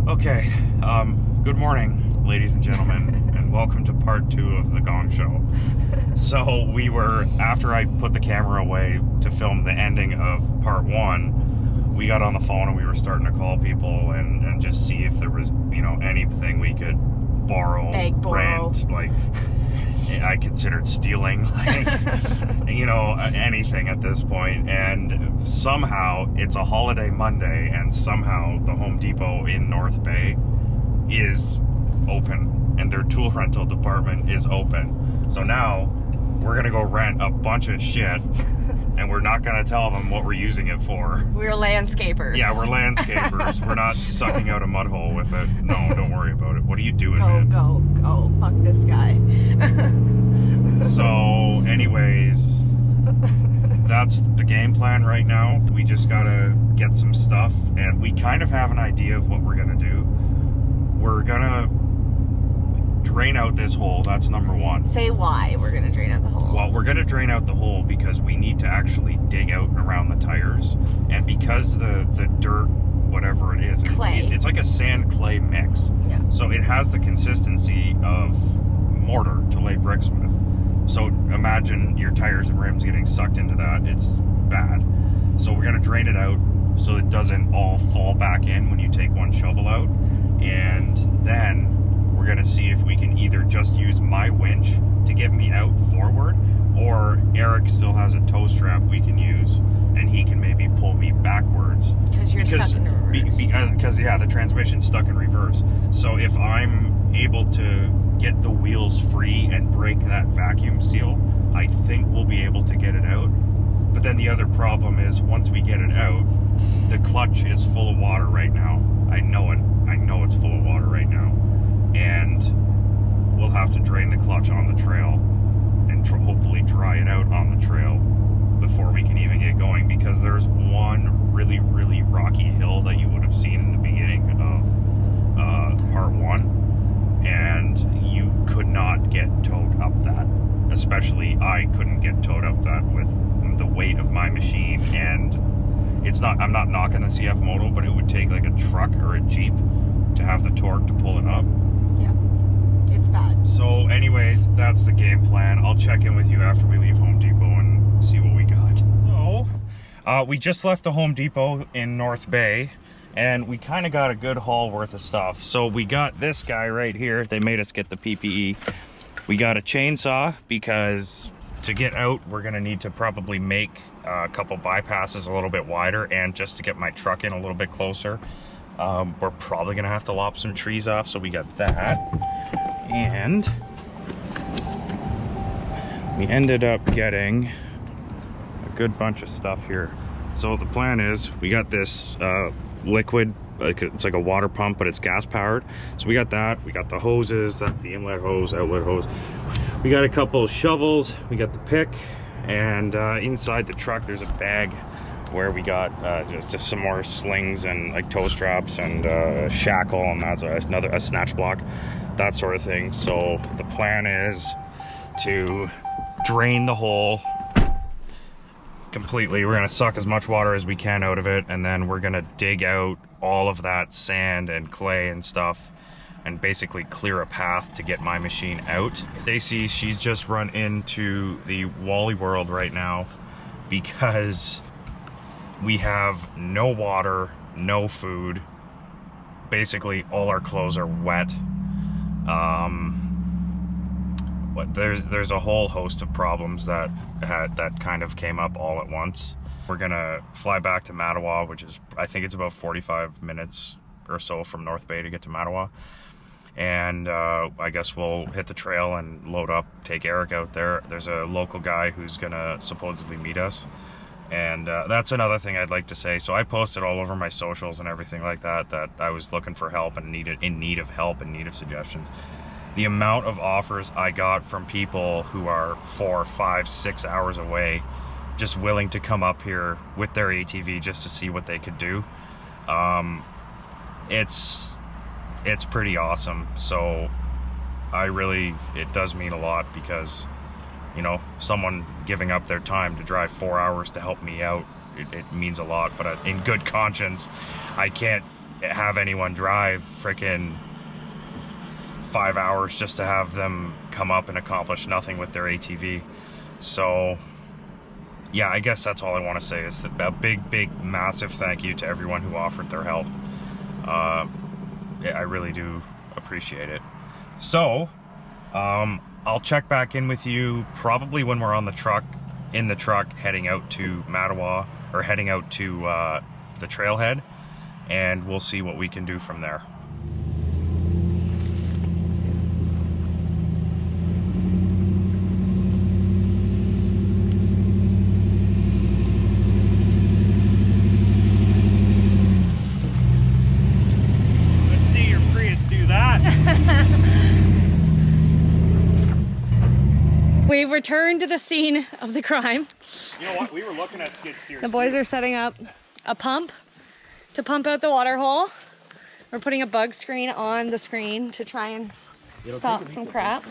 Okay, good morning, ladies and gentlemen, and welcome to part 2 of the Gong Show. So after I put the camera away to film the ending of part 1, we got on the phone and we were starting to call people and just see if there was, anything we could borrow, rent, like, I considered stealing, anything at this point. And somehow it's a holiday Monday, and somehow the Home Depot in North Bay is open and their tool rental department is open. So now we're gonna go rent a bunch of shit and we're not gonna tell them what we're using it for. We're landscapers. Yeah, we're landscapers. We're not sucking out a mud hole with it. No, don't worry about it. What are you doing, man? Go. Fuck this guy. So, anyways, that's the game plan right now. We just gotta get some stuff, and we kind of have an idea of what we're gonna do. We're gonna drain out this hole. That's number one. Say why we're gonna drain out the hole. Well, we're gonna drain out the hole because we need to actually dig out around the tires, and because the dirt, whatever it is, it's like a sand clay mix. Yeah. So it has the consistency of mortar to lay bricks with. So imagine your tires and rims getting sucked into that. It's bad. So we're gonna drain it out so it doesn't all fall back in when you take one shovel out, and then we're gonna see if we can either just use my winch to get me out forward, or Eric still has a tow strap we can use and he can maybe pull me backwards. Because you're stuck in reverse. Because yeah, the transmission's stuck in reverse. So if I'm able to get the wheels free and break that vacuum seal, I think we'll be able to get it out. But then the other problem is, once we get it out, the clutch is full of water right now. I know it. I know it's full of water right now. And we'll have to drain the clutch on the trail and hopefully dry it out on the trail before we can even get going, because there's one really, really rocky hill that you would have seen in the beginning of part 1, and you could not get towed up that. Especially I couldn't get towed up that with the weight of my machine, and I'm not knocking the CF Moto, but it would take like a truck or a Jeep to have the torque to pull it up. It's bad. So anyways, that's the game plan. I'll check in with you after we leave Home Depot and see what we got. So, we just left the Home Depot in North Bay, and we kind of got a good haul worth of stuff. So we got this guy right here. They made us get the PPE. We got a chainsaw, because to get out, we're gonna need to probably make a couple bypasses a little bit wider, and just to get my truck in a little bit closer. We're probably gonna have to lop some trees off, so we got that. And we ended up getting a good bunch of stuff here. So the plan is, we got this liquid, it's like a water pump, but it's gas powered. So we got that. We got the hoses. That's the inlet hose, outlet hose. We got a couple of shovels. We got the pick, and inside the truck there's a bag where we got just some more slings and like toe straps and a shackle, and that's a snatch block, that sort of thing. So the plan is to drain the hole completely. We're gonna suck as much water as we can out of it, and then we're gonna dig out all of that sand and clay and stuff and basically clear a path to get my machine out. Stacy, she's just run into the Wally World right now because we have no water, no food. Basically, all our clothes are wet. There's a whole host of problems that kind of came up all at once. We're gonna fly back to Mattawa, which is, I think it's about 45 minutes or so from North Bay to get to Mattawa. And I guess we'll hit the trail and load up, take Eric out there. There's a local guy who's gonna supposedly meet us. And that's another thing I'd like to say. So I posted all over my socials and everything like that I was looking for help and in need of help and need of suggestions. The amount of offers I got from people who are 4, 5, 6 hours away, just willing to come up here with their ATV just to see what they could do. It's pretty awesome. So it does mean a lot, because someone giving up their time to drive 4 hours to help me out, it means a lot. But in good conscience, I can't have anyone drive freaking 5 hours just to have them come up and accomplish nothing with their ATV. So yeah, I guess that's all I want to say is a big massive thank you to everyone who offered their help. I really do appreciate it. So I'll check back in with you probably when we're on the truck, heading out to Mattawa, or heading out to the trailhead, and we'll see what we can do from there. Let's see your Prius do that. We've returned to the scene of the crime. You know what? We were looking at skid steers. The boys are setting up a pump to pump out the water hole. We're putting a bug screen on the screen to try and stop some crap.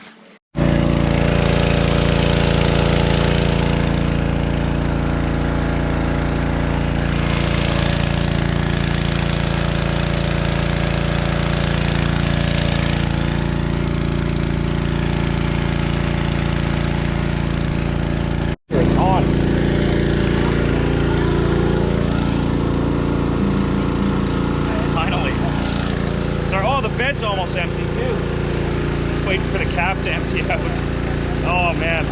Bed's almost empty too. Just waiting for the cap to empty out. Oh man.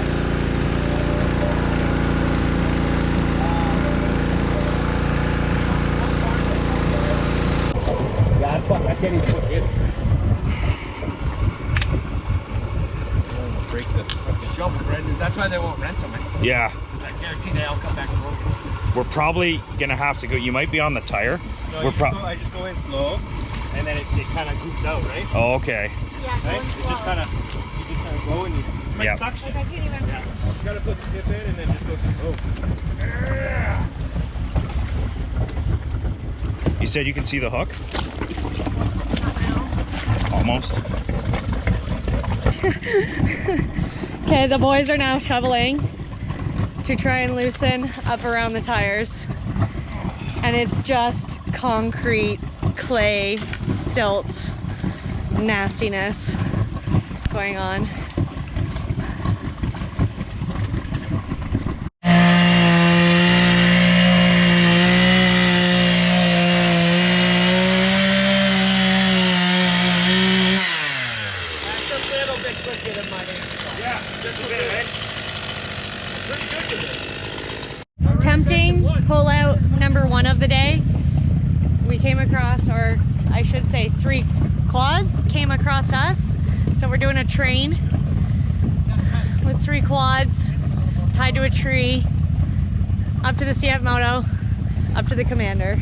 Yeah, fuck, I can't even put it. Break the fucking shovel, Brendan. That's why they won't rent them. Yeah. Because I guarantee they'll come back and roll. We're probably gonna have to go. You might be on the tire. No, I just go in slow. And then it kind of goops out, right? Oh, okay. Yeah, right? It just kind of go and you. It's like suction. Like I can't even. Yeah. You gotta put the tip in and then just go slow. You said you can see the hook? Almost. Okay, the boys are now shoveling to try and loosen up around the tires. And it's just concrete, clay, silt, nastiness going on. That's a little bit quicker than my hand. Yeah, just a bit, eh? Pretty good today. Tempting pull out number one of the day. We came across, or I should say 3 quads came across us. So we're doing a train with 3 quads tied to a tree, up to the CF Moto, up to the Commander.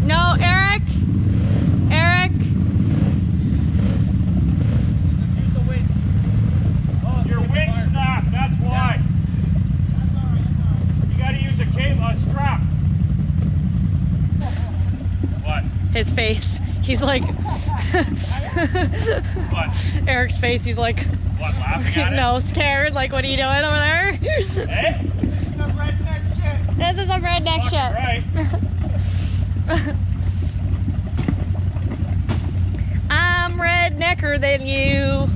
No, Eric! Eric! Your winch snapped, that's why. You gotta use a strap. What? His face. He's like... What? Eric's face, he's like... What, laughing at it? No, scared. Like, what are you doing over there? Eh? This is some redneck shit. This is some redneck shit. Right. I'm rednecker than you.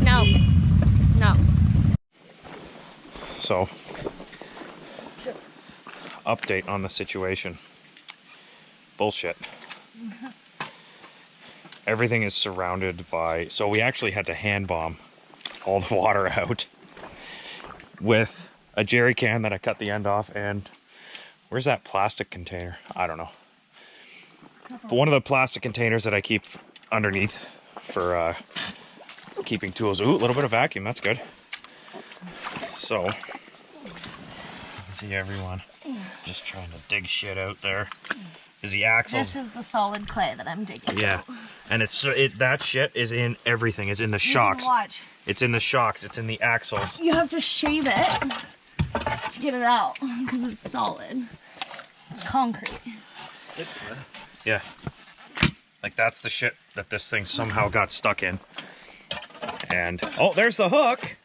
No. No. So, update on the situation. Bullshit. Everything is surrounded by... So we actually had to hand bomb all the water out with a jerry can that I cut the end off, and where's that plastic container? I don't know. But one of the plastic containers that I keep underneath for keeping tools. Ooh, a little bit of vacuum, that's good. So, you can see everyone just trying to dig shit out there. Is the axles... This is the solid clay that I'm digging. Yeah. And that shit is in everything. It's in the shocks. Watch. It's in the shocks. It's in the axles. You have to shave it to get it out because it's solid. It's concrete. Yeah. Like that's the shit that this thing somehow got stuck in. And, oh, there's the hook.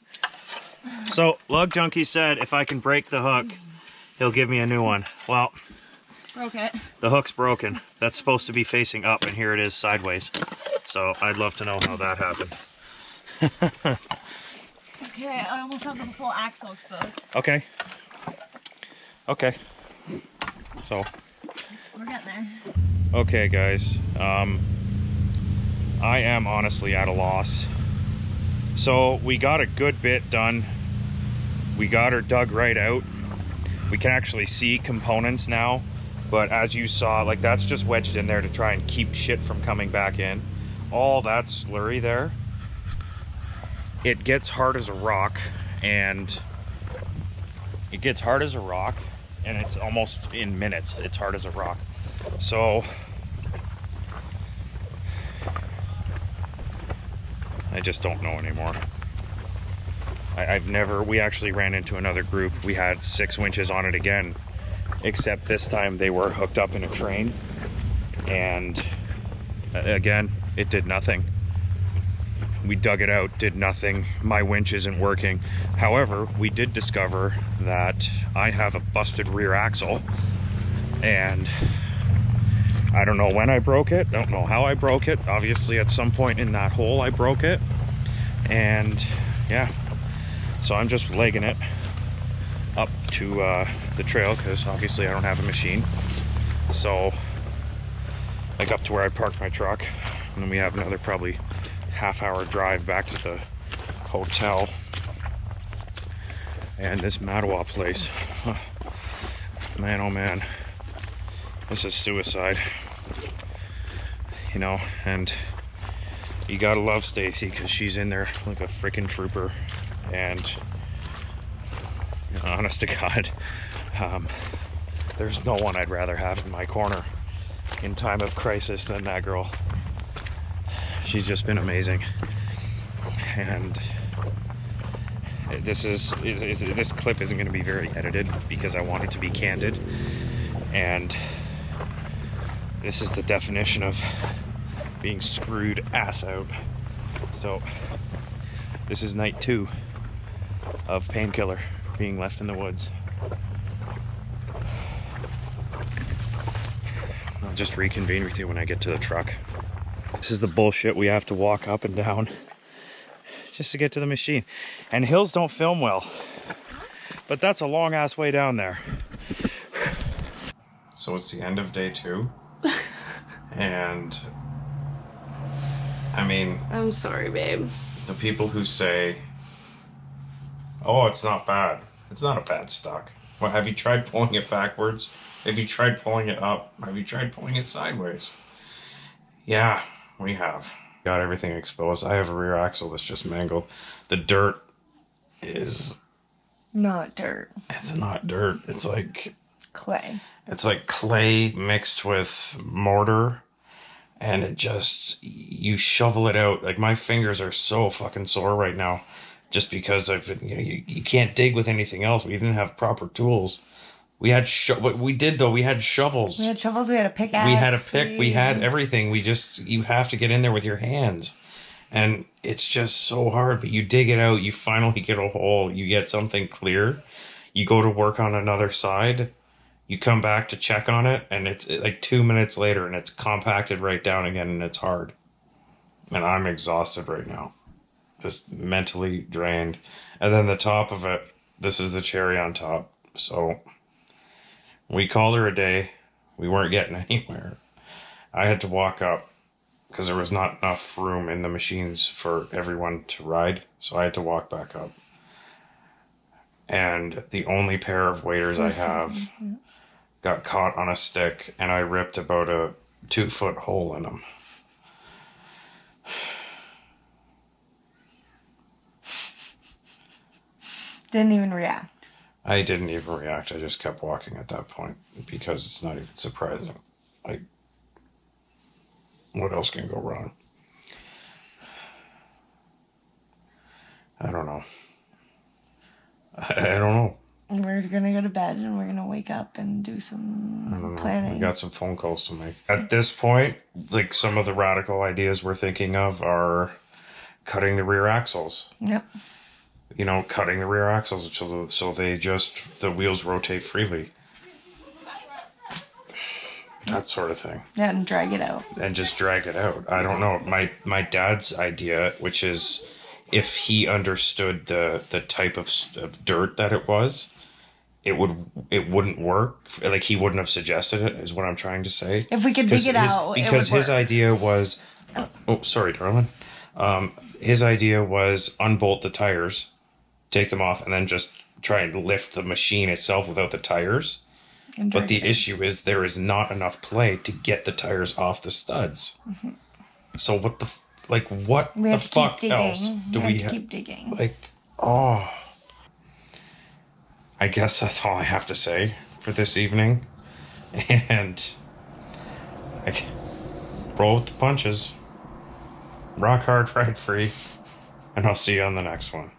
So, Lug Junkie said if I can break the hook, he'll give me a new one. Well, Broke it. the hook's broken. That's supposed to be facing up, and here it is sideways. So, I'd love to know how that happened. Okay, I almost have the full axle exposed. Okay. Okay. So. We're getting there. Okay, guys. I am honestly at a loss. So we got a good bit done. We got her dug right out. We can actually see components now, but as you saw, like that's just wedged in there to try and keep shit from coming back in. All that slurry there, it gets hard as a rock, and it's almost in minutes. It's hard as a rock. So I just don't know anymore. We actually ran into another group. We had 6 winches on it again, except this time they were hooked up in a train. And again, it did nothing. We dug it out, did nothing. My winch isn't working. However, we did discover that I have a busted rear axle, and I don't know when I broke it, don't know how I broke it. Obviously at some point in that hole I broke it. And yeah, so I'm just legging it up to the trail because obviously I don't have a machine. So like up to where I parked my truck, and then we have another probably half-hour drive back to the hotel. And this Mattawa place, man, oh man, this is suicide, you know. And you gotta love Stacy because she's in there like a freaking trooper. And honest to God, there's no one I'd rather have in my corner in time of crisis than that girl. She's just been amazing. And this clip isn't going to be very edited because I want it to be candid. And this is the definition of being screwed ass out. So this is night 2 of Painkiller, being left in the woods. I'll just reconvene with you when I get to the truck. This is the bullshit we have to walk up and down just to get to the machine. And hills don't film well, but that's a long ass way down there. So it's the end of day 2. And I mean, I'm sorry, babe. the people who say, oh, it's not bad. It's not a bad stock. Well, have you tried pulling it backwards? Have you tried pulling it up? Have you tried pulling it sideways? Yeah, we have. Got everything exposed. I have a rear axle that's just mangled. The dirt is... Not dirt. It's not dirt. It's like... Clay. It's like clay mixed with mortar. And it just... You shovel it out. Like, my fingers are so fucking sore right now. Just because I've been, you can't dig with anything else. We didn't have proper tools. We had what we did though. We had shovels. We had shovels. We had a pickaxe. We had a pick. We had everything. You have to get in there with your hands, and it's just so hard. But you dig it out. You finally get a hole. You get something clear. You go to work on another side. You come back to check on it, and it's like 2 minutes later, and it's compacted right down again, and it's hard. And I'm exhausted right now. Just mentally drained. And then the top of it, this is the cherry on top. So we called her a day. We weren't getting anywhere. I had to walk up because there was not enough room in the machines for everyone to ride. So I had to walk back up. And the only pair of waders I have got caught on a stick, and I ripped about a 2-foot hole in them. Didn't even react. I didn't even react. I just kept walking at that point because it's not even surprising. What else can go wrong? I don't know. I don't know. We're gonna go to bed and we're gonna wake up and do some planning. We got some phone calls to make. At this point, like some of the radical ideas we're thinking of are cutting the rear axles. Yep. You know, cutting the rear axles so the wheels rotate freely. That sort of thing. Yeah, and drag it out. And just drag it out. I don't know. My dad's idea, which is if he understood the type of dirt that it was, it wouldn't work. Like he wouldn't have suggested it, is what I'm trying to say. If we could dig it out, because his idea was, oh, sorry, darling. His idea was unbolt the tires, take them off, and then just try and lift the machine itself without the tires. But the issue is there is not enough play to get the tires off the studs. Mm-hmm. So what the fuck else do we have to keep digging? Like, oh. I guess that's all I have to say for this evening. And I roll with the punches. Rock hard, ride free. And I'll see you on the next one.